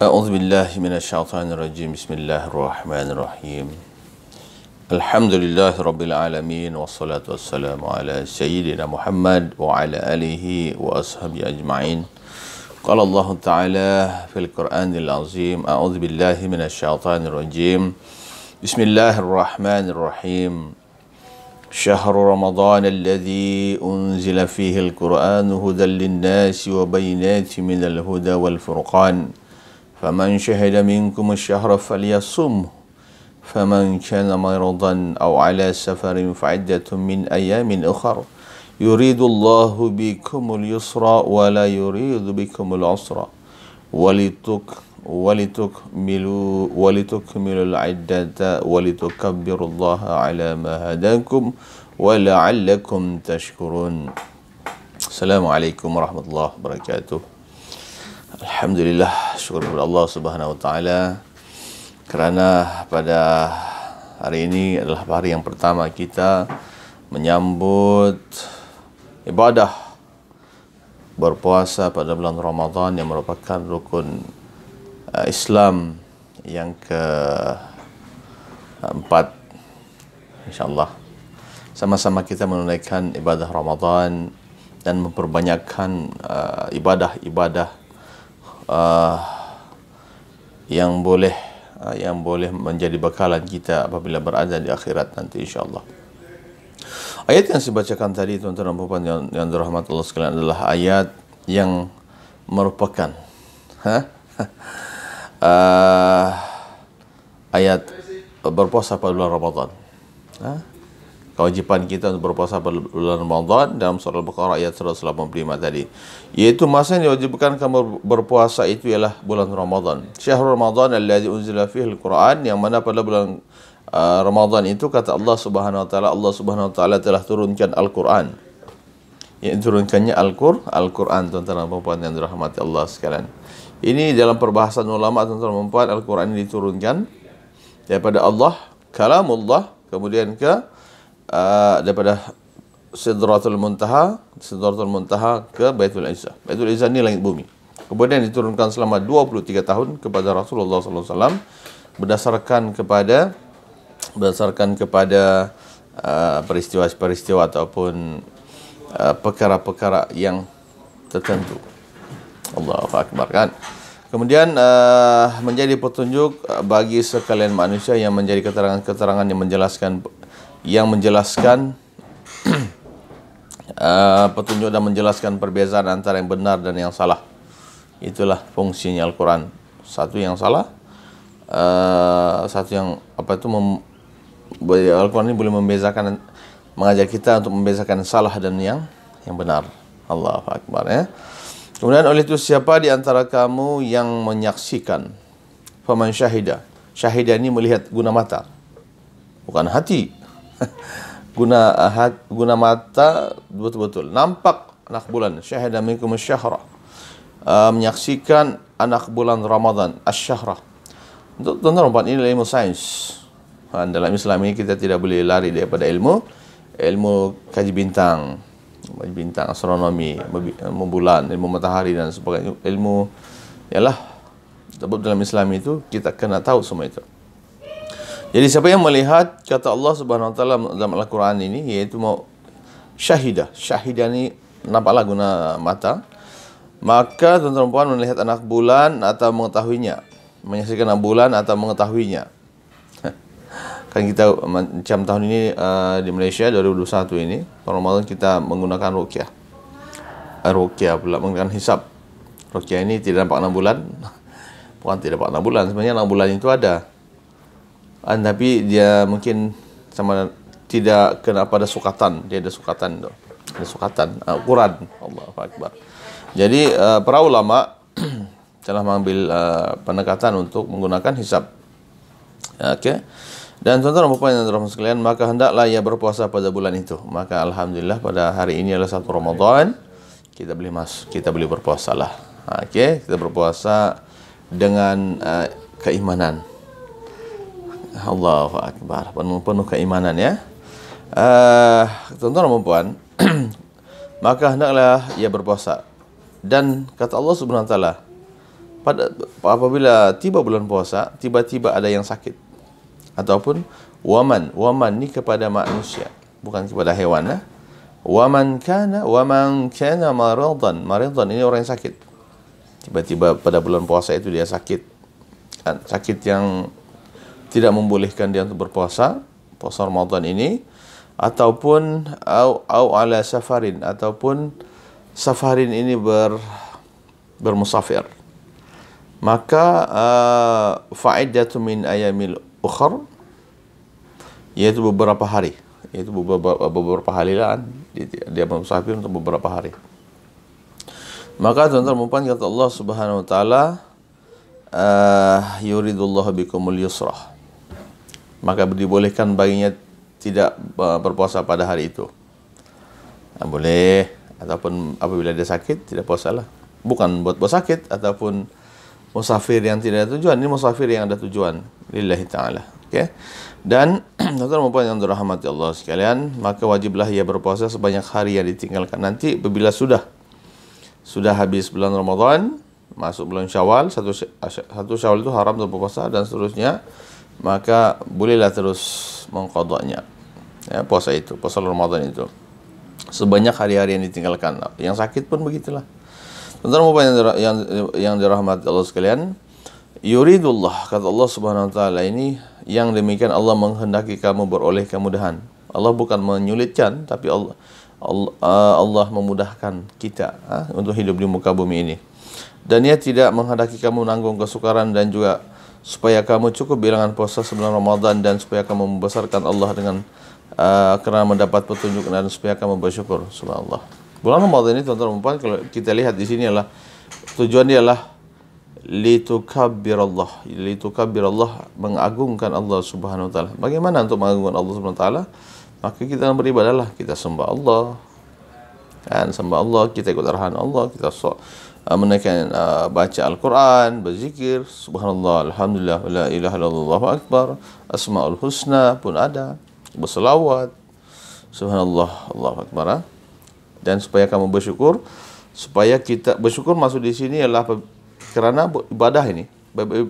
أعوذ بالله من الشيطان الرجيم. بسم الله الرحمن الرحيم. الحمد لله رب العالمين، والصلاة والسلام على سيدنا محمد وعلى آله وأصحابه أجمعين. قال الله تعالى في القرآن العظيم: أعوذ بالله من الشيطان الرجيم. بسم الله الرحمن الرحيم. شهر رمضان الذي أنزل فيه القرآن هدى للناس وبينات من الهدى والفرقان، فمن شهد منكم الشهر فليصمه، فمن كان مرضا أو على سفر فعدة من أيام أخر، يريد الله بكم اليسر ولا يريد بكم العسر، ولتكملوا العدة ولتكبروا الله على ما هداكم ولعلكم تشكرون. السلام عليكم ورحمة الله وبركاته. Alhamdulillah, syukur kepada Allah Subhanahu Wa Taala kerana pada hari ini adalah hari yang pertama kita menyambut ibadah berpuasa pada bulan Ramadan yang merupakan rukun Islam yang keempat. InsyaAllah sama-sama kita menunaikan ibadah Ramadan dan memperbanyakkan ibadah-ibadah yang boleh menjadi bekalan kita apabila berada di akhirat nanti, insyaAllah. Ayat yang saya bacakan tadi, tuan-tuan dan puan yang dirahmati Allah sekalian, adalah ayat yang merupakan ayat berpuasa pada bulan Ramadan. Kewajipan kita untuk berpuasa pada bulan Ramadan dalam surah Al-Baqarah ayat 185 tadi, iaitu masa yang diwajibkan kamu berpuasa itu ialah bulan Ramadan. Syahrul Ramadan alladzi unzila fihi al-Quran, yang mana pada bulan Ramadan itu kata Allah Subhanahu wa taala telah turunkan Al-Quran. Yang turunkannya Al-Quran, tuan-tuan dan puan yang dirahmati Allah sekalian. Ini dalam perbahasan ulama, tuan-tuan dan puan, Al-Quran ini diturunkan daripada Allah, kalamullah, kemudian daripada Sidratul Muntaha ke Baitul Izzah. Baitul Izzah ni langit bumi. Kemudian diturunkan selama 23 tahun kepada Rasulullah sallallahu alaihi wasallam berdasarkan kepada peristiwa-peristiwa ataupun perkara-perkara yang tertentu. Allahu akbar, kan? Kemudian menjadi petunjuk bagi sekalian manusia yang menjadi keterangan-keterangan yang menjelaskan petunjuk dan menjelaskan perbezaan antara yang benar dan yang salah. Itulah fungsinya Al-Quran. Satu yang salah, satu yang Al-Quran ini boleh mengajar kita untuk membezakan salah dan yang benar. Allahu akbar, ya. Kemudian oleh itu, siapa di antara kamu yang menyaksikan, faman syahida. Syahida ini melihat guna mata, bukan hati. Guna mata, betul-betul nampak anak bulan. Syahida minkum asy-syahra, menyaksikan anak bulan Ramadan, asy-syahra. Untuk tuan-tuan ini ilmu sains. Dalam Islam ini kita tidak boleh lari daripada ilmu kaji bintang, astronomi, ilmu bulan, ilmu matahari dan sebagainya. Ilmu ialah, sebab dalam Islam itu kita kena tahu semua itu. Jadi siapa yang melihat, kata Allah Subhanahu wa taala dalam Al-Quran ini, iaitu syahidah ni nampaklah guna mata, maka tuan-tuan dan puan melihat anak bulan atau mengetahuinya, menyaksikan anak bulan atau mengetahuinya. Kan kita macam tahun ini di Malaysia 2021 ini Ramadan kita menggunakan ruqyah pula, menggunakan hisab. Ruqyah ini tidak nampak 6 bulan. Bukan tidak nampak 6 bulan, sebenarnya 6 bulan itu ada. Tapi dia mungkin tidak kena pada sukatan. Dia ada sukatan tu. Ada sukatan Quran. Allahu akbar. Jadi para ulama telah mengambil pendekatan untuk menggunakan hisab. Okey. Dan tuan-tuan dan puan yang dirahmati sekalian, maka hendaklah ia berpuasa pada bulan itu. Maka alhamdulillah pada hari ini adalah 1 Ramadan, kita boleh berpuasalah. Okey, kita berpuasa dengan keimanan. Allahu akbar, penuh keimanan, ya. Tuan-tuan dan puan, maka hendaklah ia berpuasa. Dan kata Allah Subhanahu wa taala, apabila tiba bulan puasa, tiba-tiba ada yang sakit. Ataupun waman ni kepada manusia, bukan kepada hewan. Waman kana maridan ini orang yang sakit. Tiba-tiba pada bulan puasa itu dia sakit. Sakit yang tidak membolehkan dia untuk berpuasa, puasa Ramadan ini, ataupun au ala safarin, ataupun safarin ini bermusafir. Maka fa'iddatu min ayamil ukhar, yaitu beberapa hari, yaitu beberapa hari lah, dia musafir untuk beberapa hari. Maka tuan-tuan puan, kata Allah Subhanahu wa taala, yuridullahu bikumul yusra, maka dibolehkan baginya tidak berpuasa pada hari itu. Boleh, ataupun apabila dia sakit tidak puasalah. Bukan buat sakit ataupun musafir yang tidak ada tujuan, ini musafir yang ada tujuan lillahi ta'ala. Okay? Dan tuan-tuan puan yang dirahmati Allah sekalian, maka wajiblah ia berpuasa sebanyak hari yang ditinggalkan. Nanti apabila sudah habis bulan Ramadan, masuk bulan Syawal, satu Syawal itu haram untuk berpuasa dan seterusnya, maka bolehlah terus mengqadanya, ya, puasa Ramadan itu sebanyak hari-hari yang ditinggalkan. Yang sakit pun begitulah. Tuan-tuan yang dirahmati Allah sekalian, yuridullah, kata Allah Subhanahu wa taala, ini yang demikian Allah menghendaki kamu beroleh kemudahan. Allah bukan menyulitkan, tapi Allah memudahkan kita untuk hidup di muka bumi ini. Dan ia tidak menghendaki kamu menanggung kesukaran, dan juga supaya kamu cukup bilangan puasa sebelum Ramadan, dan supaya kamu membesarkan Allah dengan kerana mendapat petunjuk, dan supaya kamu bersyukur. Subhanallah. Bulan Ramadan ini tuan-tuan, kalau kita lihat di sini adalah tujuan dia adalah litukabbirallah, mengagungkan Allah Subhanahu wa taala. Bagaimana untuk mengagungkan Allah Subhanahu wa taala? Maka kita beribadahlah, kita sembah Allah, kan, sembah Allah, kita ikut arahan Allah, kita menaikkan baca Al-Quran, berzikir, subhanallah, alhamdulillah, la ilaha illallah, Allahu akbar, asmaul husna pun ada, berselawat, subhanallah, Allahu akbar. Dan supaya kamu bersyukur, supaya kita bersyukur, maksud di sini adalah kerana ibadah ini,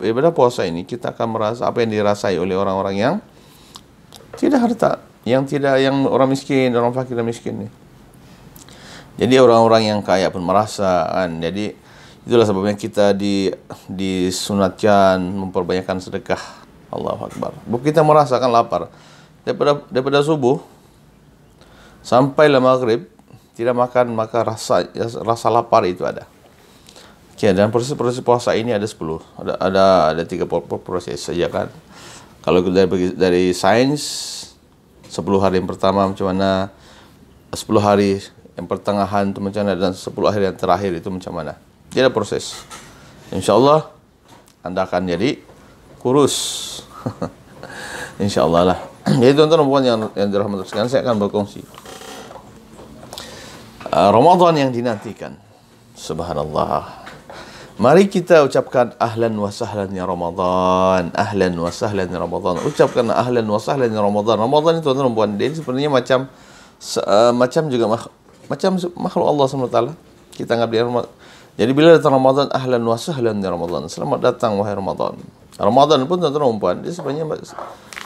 ibadah puasa ini, kita akan merasa apa yang dirasai oleh orang-orang yang tidak harta, yang orang miskin, orang fakir dan miskin ni. Jadi orang-orang yang kaya pun merasa, kan. Jadi itulah sebabnya kita disunatkan memperbanyakkan sedekah. Allahu akbar. Kita merasakan lapar daripada subuh sampai maghrib tidak makan, maka rasa lapar itu ada. Okay, dan proses puasa ini ada 10. Ada 3 proses saja, kan. Kalau dari sains, 10 hari yang pertama macam mana, 10 hari yang pertengahan itu macam mana, dan 10 hari yang terakhir itu macam mana. Dia ada proses. InsyaAllah anda akan jadi kurus. InsyaAllah lah. Jadi tuan-tuan yang dirahmati sekalian, saya akan berkongsi Ramadan yang dinantikan. Subhanallah. Mari kita ucapkan ahlan wa sahlan ya Ramadan. Ahlan wa sahlan ya Ramadan. Ucapkan ahlan wa sahlan ya Ramadan. Ramadan itu tuan-tuan, dia sebenarnya macam juga macam makhluk Allah SWT. Kita anggap dia Ramadan. Jadi bila datang Ramadan, ahlan wa sahlan ya Ramadan. Selamat datang wahai Ramadan. Ramadan pun tuan-tuan, dia sebenarnya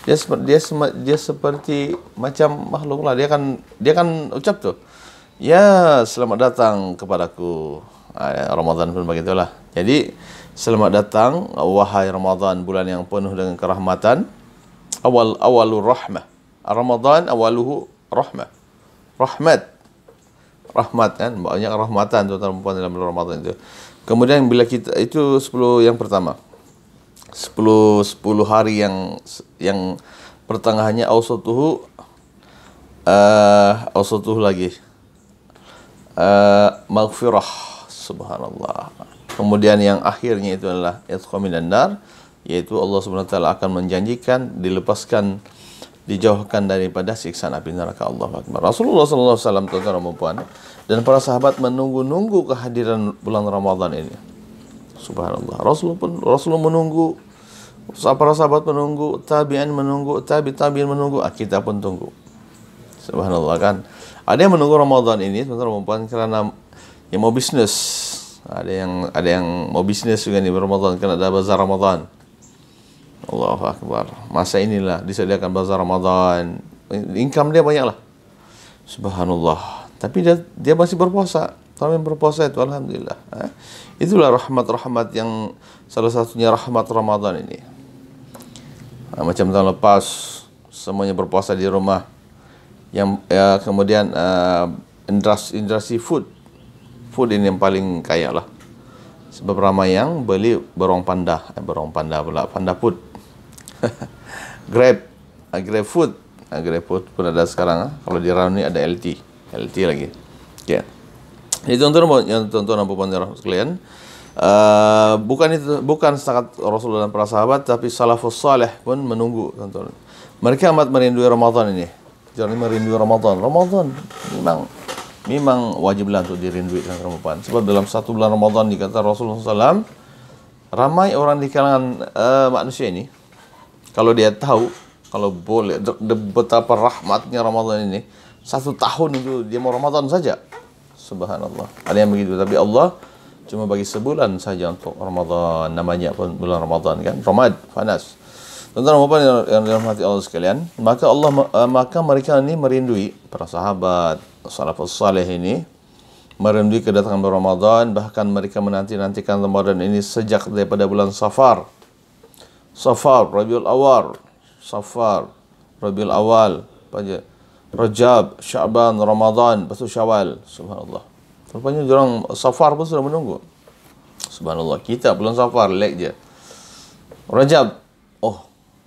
dia seperti macam makhluk lah. Dia kan ucap tu, ya selamat datang kepadaku. Ramadan pun begitulah. Jadi selamat datang wahai Ramadan, bulan yang penuh dengan kerahmatan. Awalur rahmah. Ramadan awaluhu rahmah. Rahmat, kan, banyak rahmatan tuan-tuan dalam bulan Ramadan itu. Kemudian bila kita itu 10 yang pertama. 10 hari yang pertengahannya ausatuhu lagi. Maghfirah. Subhanallah. Kemudian yang akhirnya itu adalah yatqa minan nar, yaitu Allah Subhanahu wa taala akan menjanjikan dilepaskan, dijauhkan daripada siksaan api neraka. Allahu akbar. Rasulullah sallallahu alaihi wasallam, tuan-tuan dan puan, dan para sahabat menunggu-nunggu kehadiran bulan Ramadan ini. Subhanallah. Rasulullah menunggu, para sahabat menunggu, tabi'in menunggu, tabi'in menunggu, kita pun tunggu. Subhanallah, kan. Ada yang menunggu Ramadan ini, tuan-tuan dan puan, kerana yang mau bisnes, Ada yang mau bisnis juga nih Ramadan, kan ada bazar Ramadan. Allahu Akbar. Masa inilah disediakan bazar Ramadan. Income dia banyak lah. Subhanallah. Tapi dia masih berpuasa. Kami berpuasa itu alhamdulillah. Itulah rahmat-rahmat yang salah satunya rahmat Ramadan ini. Macam tahun lepas semuanya berpuasa di rumah. Yang kemudian industri food ini yang paling kaya lah. Sebab ramai yang beli berong panda pula, panda food. Grab food pun ada sekarang. Kalau di Rani ada LT lagi. Ya. Jadi tuan-tuan dan puan sekalian, bukan setakat Rasulullah dan para sahabat, tapi salafus saleh pun menunggu, tuan-tuan. Mereka amat merindui Ramadan ini. Jangan merindui Ramadan. Ramadan memang wajiblah untuk dirindui dengan Ramadan. Sebab dalam satu bulan Ramadan dikata Rasulullah SAW, ramai orang di kalangan manusia ini, kalau dia tahu, kalau boleh betapa rahmatnya Ramadan ini, 1 tahun itu dia mau Ramadan saja. Subhanallah. Ada yang begitu, tapi Allah cuma bagi sebulan saja untuk Ramadan. Namanya pun bulan Ramadan kan, Ramad, panas. Tuan-tuan yang dirahmati Allah sekalian, maka mereka ini merindui, para sahabat, salafus saleh ini merindui kedatangan bulan Ramadan, bahkan mereka menanti-nantikan Ramadan ini sejak daripada bulan Safar, Rabiul Awal, Rajab, Sya'ban, Ramadan, lepas tu Syawal. Subhanallah. Rupanya orang Safar pun sudah menunggu. Subhanallah. Kita bulan Safar, lag je. Rajab,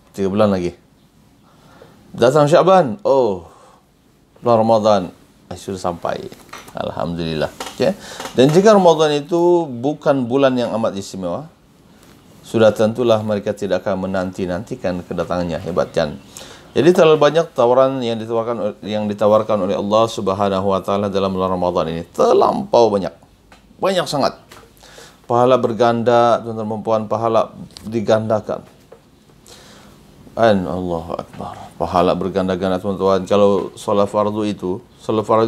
3 bulan lagi. Datang Sya'ban, bulan Ramadan sudah sampai. Alhamdulillah. Okay. Dan jika Ramadan itu bukan bulan yang amat istimewa, sudah tentulah mereka tidak akan menanti-nantikan kedatangannya. Hebat kan? Jadi terlalu banyak tawaran yang ditawarkan oleh Allah Subhanahu wa taala dalam bulan Ramadan ini. Terlampau banyak. Banyak sangat. Pahala berganda, tuan-tuan dan puan, pahala digandakan. Allahu Akbar. Pahala berganda-ganda, tuan-tuan. Kalau solat fardu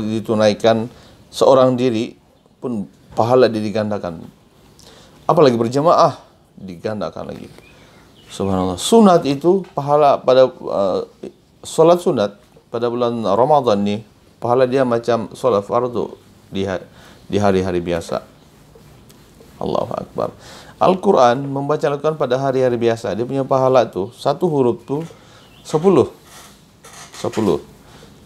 ditunaikan seorang diri pun pahala digandakan. Apalagi berjamaah, digandakan lagi. Subhanallah. Sunat itu pahala pada solat sunat pada bulan Ramadan ni, pahala dia macam solat fardu di hari-hari biasa. Allahu Akbar. Al-Quran, membaca Al-Quran pada hari-hari biasa, dia punya pahala tu, 1 huruf tu 10.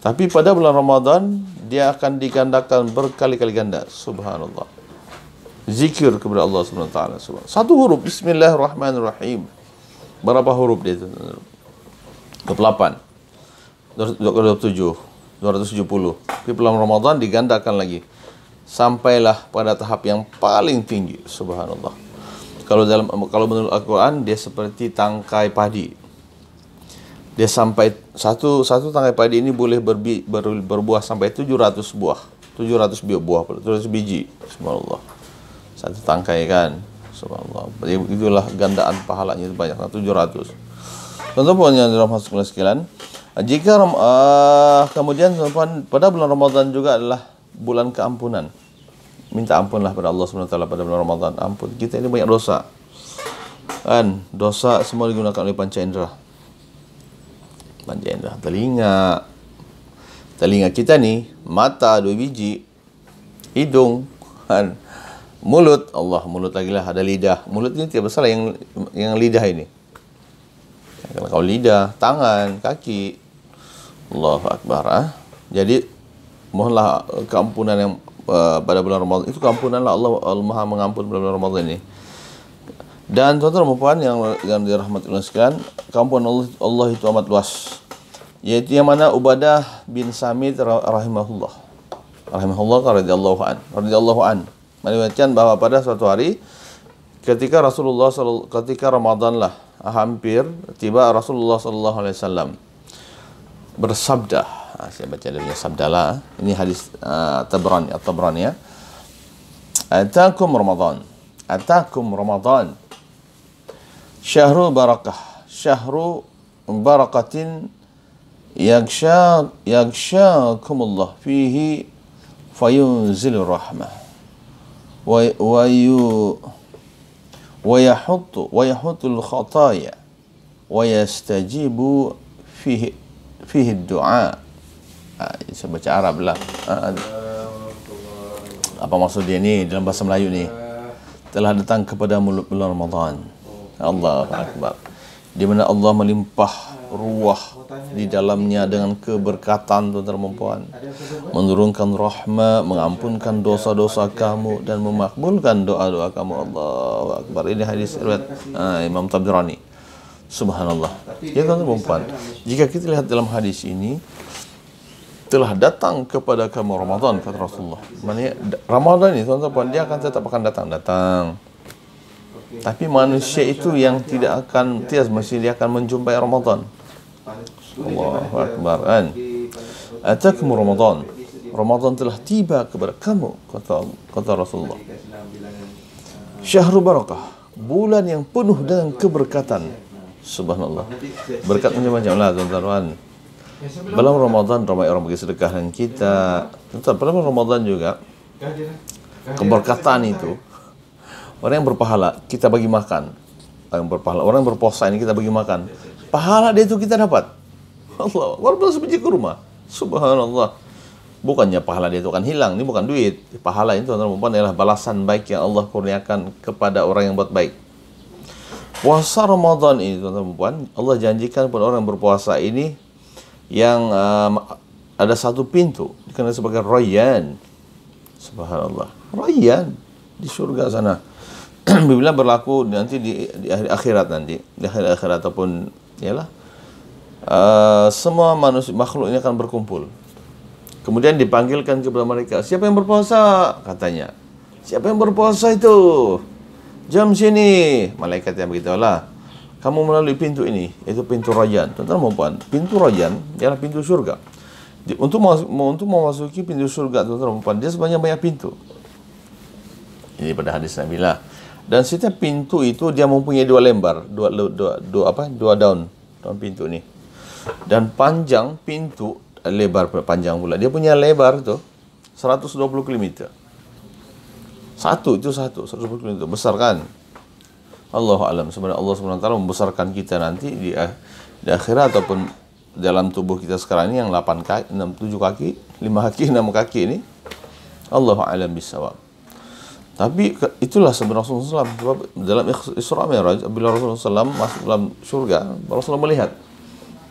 Tapi pada bulan Ramadan dia akan digandakan berkali-kali ganda. Subhanallah. Zikir kepada Allah Subhanahu wa taala. 1 huruf Bismillahirrahmanirrahim. Berapa huruf dia itu? 28, 27, 270. Di bulan Ramadan digandakan lagi. Sampailah pada tahap yang paling tinggi. Subhanallah. Kalau menurut Al-Quran, dia seperti tangkai padi. Dia sampai satu tangkai padi ini boleh berbuah sampai 700 buah. 700 biji. Subhanallah. 1 tangkai kan. Subhanallah. Itulah gandaan pahalanya banyak, 700. Tuan-tuan yang dirahmati sekalian, jika kemudian tuan-tuan, pada bulan Ramadan juga adalah bulan keampunan. Minta ampunlah pada Allah SWT pada bulan Ramadan. Ampun. Kita ini banyak dosa. Kan? Dosa semua digunakan oleh panca indera. Telinga kita ni, mata 2 biji, hidung, kan? Mulut, mulut lagi lah, ada lidah. Mulut ini tidak besar yang lidah ini. Kalau lidah, tangan, kaki. Allahu Akbar. Jadi mohonlah keampunan yang pada bulan Ramadan. Itu keampunan lah, Allah Maha mengampun pada bulan Ramadan ini. Dan tuan-tuan dan puan yang dirahmati Allah sekalian, keampunan Allah itu amat luas. Yaitu yang mana Ubadah bin Samit rahimahullah radhiyallahu an meriwayatkan bahawa pada suatu hari ketika Ramadan lah hampir tiba, Rasulullah sallallahu alaihi wasallam bersabda. Saya baca dia punya sabda lah. Ini hadis At-Tabrani ya. Atakum Ramadan syahru barakatin yaghshakumullah fihi fayunzilur rahmah wa yahuttul khataya wa yastajibu fihi du'a. Saya baca Arab lah. Apa maksud dia ni dalam bahasa Melayu ni? Telah datang kepada bulan Ramadan. Allahu Akbar. Di mana Allah melimpah ruah di dalamnya dengan keberkatan, tuan-tuan dan puan, menurunkan rahmat, mengampunkan dosa-dosa kamu dan memakbulkan doa-doa kamu. Allahu Akbar. Ini hadis riwayat Imam Tabrani. Subhanallah. Ya, tuan-tuan dan puan, jika kita lihat dalam hadis ini, telah datang kepada kamu Ramadan, kata Rasulullah. Maknanya Ramadan ini, tuan-tuan dan puan, dia akan tetap akan datang. Tapi manusia itu yang tidak mesti dia akan menjumpai Ramadan. Allahu Akbar. Atakum Ramadan. Ramadan telah tiba kepada kamu, kata Rasulullah. Syahrul barakah, bulan yang penuh dengan keberkatan. Subhanallah. Berkat macam-macam lah, tuan-tuan. Dalam Ramadan ramai orang bagi sedekah dengan kita. Tuan-tuan, dalam Ramadan juga keberkatan itu. Orang yang berpahala kita bagi makan. Orang yang berpuasa ini kita bagi makan. Pahala dia itu kita dapat. Allah, walaupun sebiji ke rumah. Subhanallah. Bukannya pahala dia itu akan hilang. Ini bukan duit. Pahala itu, tuan-tuan, adalah balasan baik yang Allah kurniakan kepada orang yang buat baik. Puasa Ramadan ini, tuan-tuan, Allah janjikan kepada orang yang berpuasa ini yang ada satu pintu dikenal sebagai Rayyan. Subhanallah. Rayyan di surga sana. Bila berlaku nanti di akhirat nanti, di akhirat ataupun ialah semua manusia makhluk ini akan berkumpul. Kemudian dipanggilkan kepada mereka, siapa yang berpuasa? Katanya, siapa yang berpuasa itu? Jam sini. Malaikat yang beritahulah, kamu melalui pintu ini, itu pintu Rayyan. Tuan-tuan dan puan, pintu Rayyan ialah pintu surga. Untuk memasuki pintu surga, tuan-tuan dan puan, dia sebanyak banyak pintu. Ini pada hadis Nabi lah. Dan setiap pintu itu dia mempunyai dua lembar, dua daun pintu ni. Dan panjang pintu, lebar panjang pula. Dia punya lebar tu 120 km. 120 km. Besar kan? Allahu a'lam. Sebenarnya Allah SWT membesarkan kita nanti di akhirat ataupun dalam tubuh kita sekarang ini yang 8 kaki, 7 kaki, 5 kaki, 6 kaki ini. Allahu a'lam bisawab. Tapi itulah sebenarnya Rasulullah SAW dalam Isra Mi'raj, bila Rasulullah SAW masuk dalam surga, Rasulullah melihat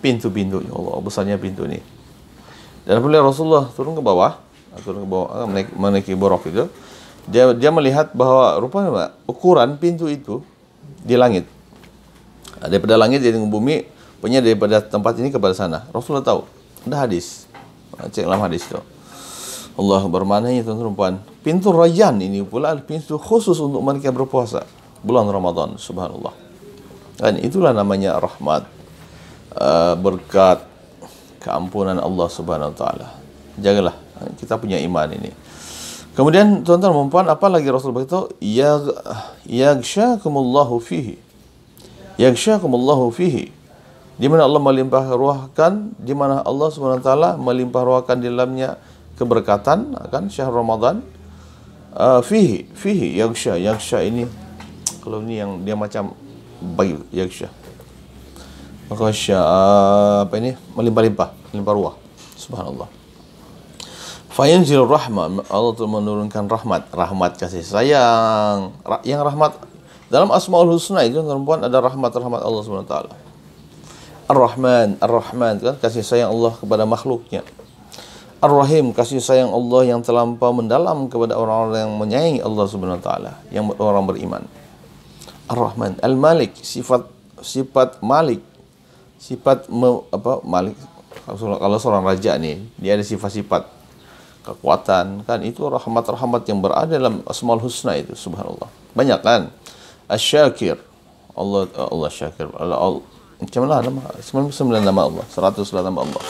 pintu-pintu. Ya Allah, besarnya pintu ini. Dan apabila Rasulullah turun ke bawah, menaiki borok itu, dia melihat bahawa rupanya ukuran pintu itu di langit. Daripada langit jadi ke bumi, punya daripada tempat ini kepada sana. Rasulullah tahu. Ada hadis. Cek dalam hadis itu. Allah bermaknanya, tuan-tuan, pintu Rayyan ini pula pintu khusus untuk mereka berpuasa bulan Ramadan. Subhanallah. Dan itulah namanya rahmat, berkat, keampunan Allah Subhanahu Wa Taala. Jagalah kita punya iman ini. Kemudian, tuan-tuan dan puan, apa lagi Rasul berkata? Yaghsyakumullahu fihi. Yaghsyakumullahu fihi. Di mana Allah melimpah ruahkan, di mana Allah Subhanahu Wa Taala melimpah ruahkan di dalamnya keberkatan, akan syahr Ramadan. Fihi yaghsya ini, kalau ini yang dia macam bagi yaghsya, maka apa ini, melimpah ruah. Subhanallah. Fayanzil rahmah, Allah tu menurunkan rahmat kasih sayang, yang rahmat dalam Asmaul Husna itu, tuan-tuan, ada rahmat Allah Subhanahu Wa Taala. Ar-Rahman kan kasih sayang Allah kepada makhluknya. Ar-Rahim, kasih sayang Allah yang terlampau mendalam kepada orang-orang yang menyayangi Allah Subhanahu Wa Taala, yang orang beriman. Ar-Rahman, Al-Malik, sifat Malik, Malik. Kalau seorang raja ni, dia ada sifat-sifat kekuatan, kan, itu rahmat yang berada dalam Asmaul Husna itu. Subhanallah, banyak kan. Asy-Syakir, Allah Syakir, macam mana nama 99 nama Allah, 100 nama Allah.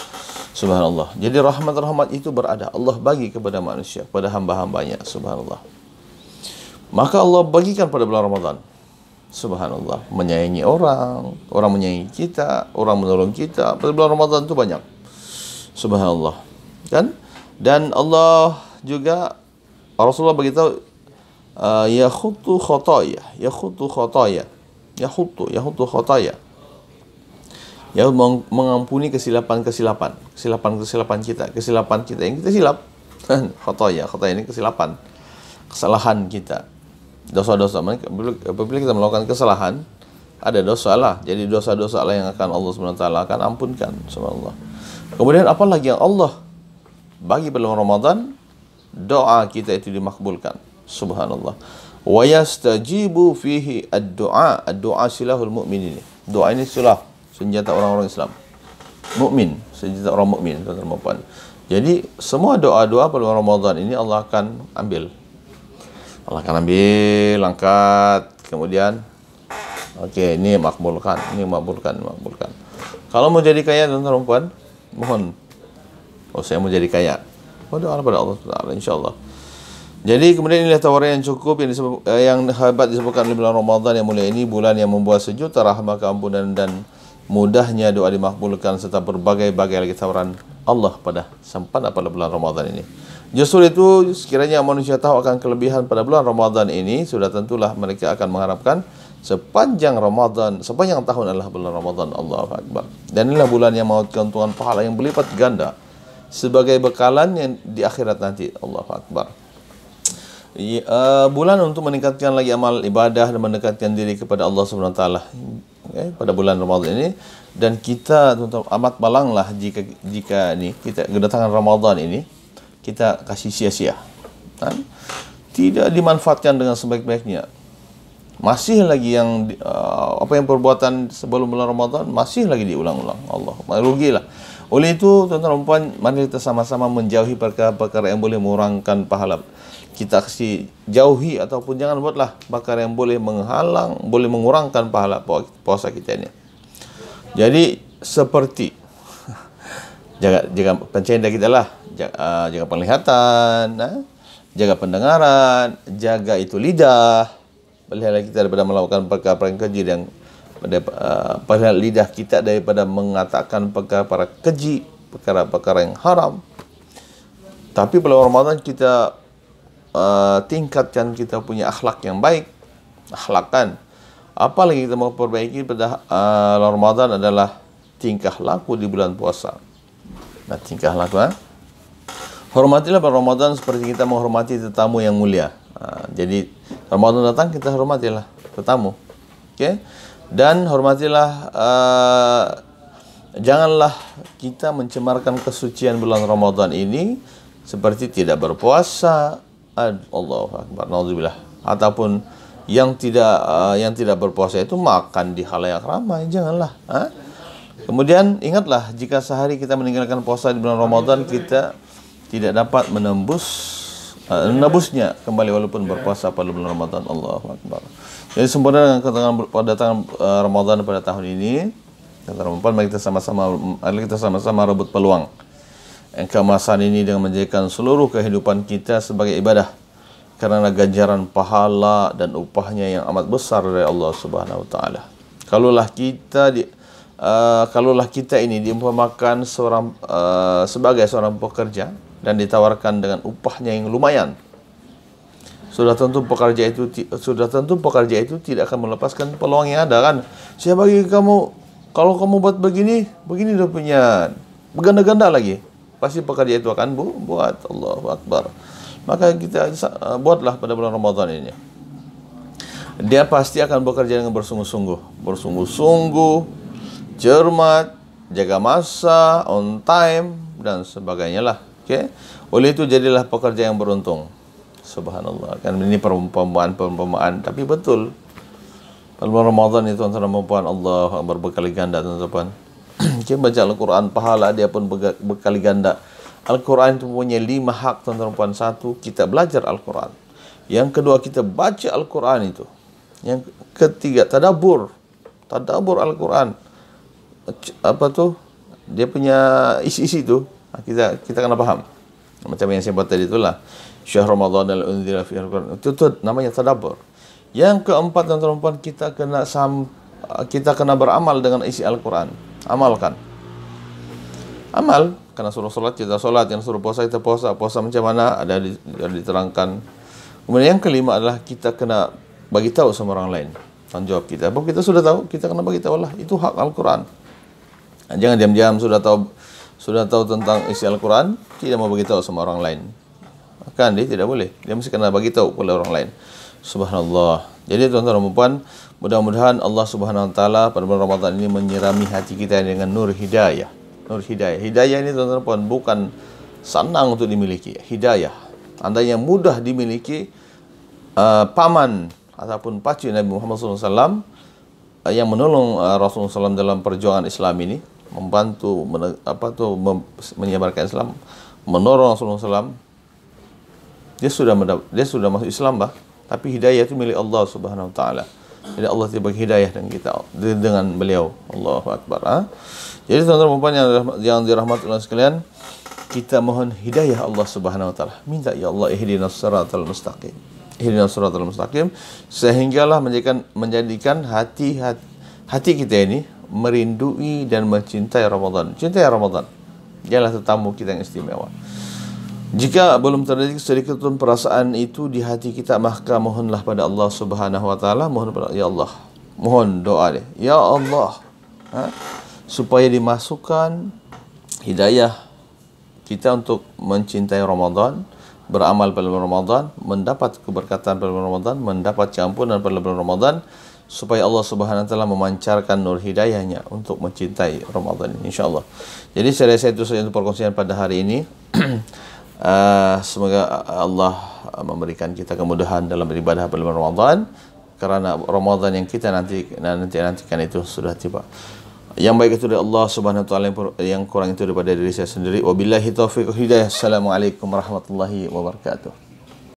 Subhanallah. Jadi rahmat itu berada, Allah bagi kepada manusia, kepada hamba-hambanya. Subhanallah. Maka Allah bagikan pada bulan Ramadan. Subhanallah. Menyayangi orang menyayangi kita, orang menolong kita. Pada bulan Ramadan itu banyak. Subhanallah. Kan? Dan Allah juga, Rasulullah beritahu, yakhuttu khataya, yakhuttu khataya, yakhuttu khataya. Ya, mengampuni kesilapan-kesilapan kita yang kita silap. Khataya ini kesilapan, kesalahan kita, dosa-dosa. Apabila kita melakukan kesalahan, ada dosa lah. Jadi dosa-dosa lah yang akan Allah SWT akan ampunkan, subhanallah. Kemudian apa lagi yang Allah bagi pada Ramadan? Doa kita itu dimakbulkan, subhanallah. Wa yastajibu fihi ad-du'a. Ad-du'a silahul mu'minin. Doa ini silah, senjata orang-orang Islam. Mukmin, senjata orang mukmin, tuan-tuan. Jadi semua doa-doa pada Ramadan ini Allah akan ambil. Allah akan ambil, angkat, kemudian okey, ini makbulkan, ini makbulkan. Kalau mau jadi kaya, tuan-tuan, mohon. Saya mau jadi kaya. Berdoa pada Allah Taala, insya-Allah. Jadi kemudian inilah tawaran yang cukup yang hebat disebutkan oleh bulan Ramadan yang mulia ini, bulan yang membawa sejuta rahmat, keampunan dan mudahnya doa dimakbulkan serta berbagai-bagai lagi tawaran Allah pada bulan Ramadan ini. Justru itu, sekiranya manusia tahu akan kelebihan pada bulan Ramadan ini, sudah tentulah mereka akan mengharapkan sepanjang tahun adalah bulan Ramadan. Allahu Akbar. Dan inilah bulan yang mahu keuntungan pahala yang berlipat ganda sebagai bekalan yang di akhirat nanti. Allahu Akbar. Bulan untuk meningkatkan lagi amal ibadah dan mendekatkan diri kepada Allah Subhanahu Wa Taala pada bulan Ramadan ini. Dan kita amat malanglah jika kita kedatangan Ramadan ini kita kasih sia-sia, tidak dimanfaatkan dengan sebaik-baiknya. Masih lagi yang apa yang perbuatan sebelum bulan Ramadan masih lagi diulang-ulang. Allah, rugilah. Oleh itu, tuan-tuan, mari kita sama-sama menjauhi perkara-perkara yang boleh mengurangkan pahala. Kita kasih jauhi ataupun jangan buatlah perkara yang boleh menghalang, boleh mengurangkan pahala puasa kita ini. Jadi seperti jaga pencahayaan kita lah, jaga penglihatan, jaga pendengaran, jaga itu lidah. Pelihara kita daripada melakukan perkara-perkara yang keji, dan pelihara lidah kita daripada mengatakan perkara-perkara keji, perkara-perkara yang haram. Tapi pada Ramadan kita tingkatkan kita punya akhlak yang baik, akhlakan. Apa lagi kita mau perbaiki pada Ramadan adalah tingkah laku di bulan puasa. Nah, tingkah laku, hormatilah pada Ramadan seperti kita menghormati tetamu yang mulia. Jadi Ramadan datang, kita hormatilah tetamu. Okey? Dan hormatilah, janganlah kita mencemarkan kesucian bulan Ramadan ini seperti tidak berpuasa. Allahu Akbar, naudzubillah. Ataupun yang tidak berpuasa itu makan di khalayak ramai, janganlah. Kemudian ingatlah, jika sehari kita meninggalkan puasa di bulan Ramadan, kita tidak dapat menebusnya kembali walaupun berpuasa pada bulan Ramadan. Allahu Akbar. Jadi sempurna dengan kedatangan Ramadan pada tahun ini. Kata Ramadan, mari kita sama-sama rebut peluang keemasan ini dengan menjadikan seluruh kehidupan kita sebagai ibadah, karena ganjaran pahala dan upahnya yang amat besar dari Allah Subhanahu Wa Taala. Kalaulah kita ini diumpamakan sebagai seorang pekerja dan ditawarkan dengan upahnya yang lumayan, sudah tentu pekerja itu tidak akan melepaskan peluang yang ada, kan? Saya bagi kamu, kalau kamu buat begini dia punya berganda-ganda lagi. Pasti pekerja itu akan buat. Allahu Akbar. Maka kita buatlah pada bulan Ramadan ini. Dia pasti akan bekerja dengan bersungguh-sungguh, cermat, jaga masa, on time dan sebagainya lah. Okey. Oleh itu jadilah pekerja yang beruntung. Subhanallah. Kan ini perumpamaan, tapi betul. Pada bulan Ramadan itu antara perempuan Allah berkali ganda, teman-teman. Kita baca Al-Quran, pahala dia pun berkali ganda. Al-Quran itu punya 5 hak, tuan-tuan. 1, kita belajar Al-Quran. Yang kedua, kita baca Al-Quran itu. Yang ketiga, tadabbur Al-Quran. Apa tuh? Dia punya isi-isi itu. Kita kena faham. Macam yang saya buat tadi itulah. Syahr Ramadan al-unzila fi Al-Quran. Itu namanya tadabbur. Yang keempat, tuan-tuan, kita kena beramal dengan isi Al-Quran. Amalkan. Karena suruh solat kita solat, yang suruh puasa kita puasa. Puasa macam mana? Ada diterangkan. Kemudian yang kelima adalah kita kena bagi tahu sama orang lain. Tanggungjawab kita. Apa kita sudah tahu, kita kena bagi tahu lah. Itu hak Al-Quran. Jangan diam-diam sudah tahu tentang isi Al-Quran, tidak mau bagi tahu sama orang lain. Kan dia tidak boleh. Dia mesti kena bagi tahu kepada orang lain. Subhanallah. Jadi tuan-tuan dan puan, mudah-mudahan Allah Subhanahu wa taala pada bulan Ramadan ini menyirami hati kita dengan nur hidayah. Nur hidayah. Hidayah ini tuan-tuan dan puan bukan senang untuk dimiliki. Hidayah. Anda yang mudah dimiliki paman ataupun pacu Nabi Muhammad SAW yang menolong Rasulullah SAW dalam perjuangan Islam ini, membantu menyebarkan Islam, menolong Rasulullah SAW. Dia sudah masuk Islam bah, tapi hidayah itu milik Allah Subhanahu wa taala. Jadi Allah tidak bagi hidayah dengan kita, dengan beliau. Allahu akbar. Jadi tuan-tuan dan puan yang dirahmati Allah sekalian, kita mohon hidayah Allah Subhanahu wa taala. Minta ya Allah ihdinas siratal mustaqim. Ihdinas siratal mustaqim sehinggalah menjadikan hati kita ini merindui dan mencintai Ramadan. Cintai Ramadan. Dialah tetamu kita yang istimewa. Jika belum terjadi sedikit pun perasaan itu di hati kita, maka mohonlah pada Allah Subhanahu wa taala, mohon pada ya Allah. Mohon doa dia. Ya Allah, supaya dimasukkan hidayah kita untuk mencintai Ramadan, beramal pada bulan Ramadan, mendapat keberkatan pada bulan Ramadan, mendapat keampunan pada bulan Ramadan, supaya Allah Subhanahu wa taala memancarkan nur hidayahnya untuk mencintai Ramadan ini, insyaallah. Jadi saya rasa itu saja untuk perkongsian pada hari ini. Semoga Allah memberikan kita kemudahan dalam beribadah pada bulan Ramadan, kerana Ramadan yang kita nantikan itu sudah tiba. Yang baik itu dari Allah Subhanahu wa taala, yang kurang itu daripada diri saya sendiri. Wabillahi taufiq wal hidayah. Assalamualaikum warahmatullahi wabarakatuh.